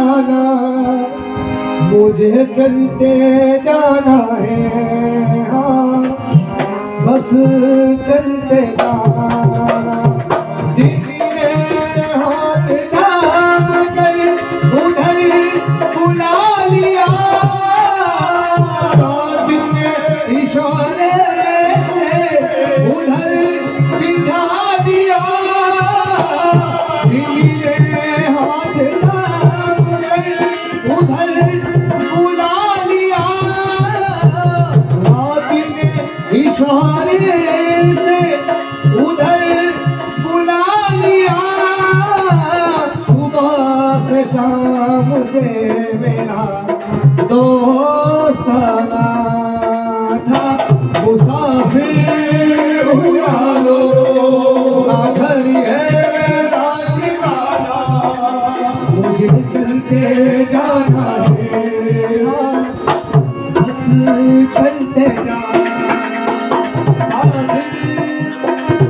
ठिकाना, मुझे चलते जाना है, हाँ बस चलते जाना। दीदी ने हाथ थाम कर उधर बुला लिया, दिल ने इशारे से उधर बिठा दिया। दीदी ने हाथ थाम कर उधर बुला लिया, दिल ने इशारे से उधर बुला लिया। सुबह से शाम से मेरा दोस्ताना था, मुसाफिर हुआ लो, ना घर है ना ठिकाना, मुझे चलते जाना है, बस चलते जाना।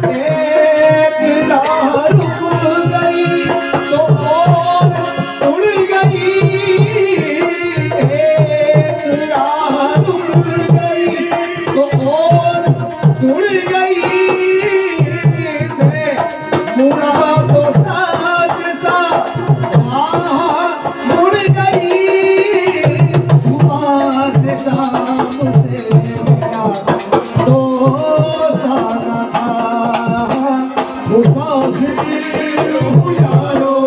एक राह रुक गई तो और उड़ गई, एक राह रुक गई तो और उड़ गई। मुड़ा तो साथ साथ मुड़ गई। सुबह से शाम से मेरा दोस्ताना था, मुसाफिर हूँ यारो,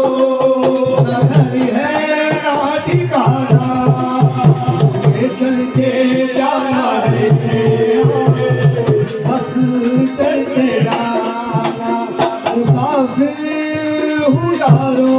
ना घर है ना ठिकाना, मुझे चलते जाना है, बस चलते जाना। मुसाफिर हूँ यारो।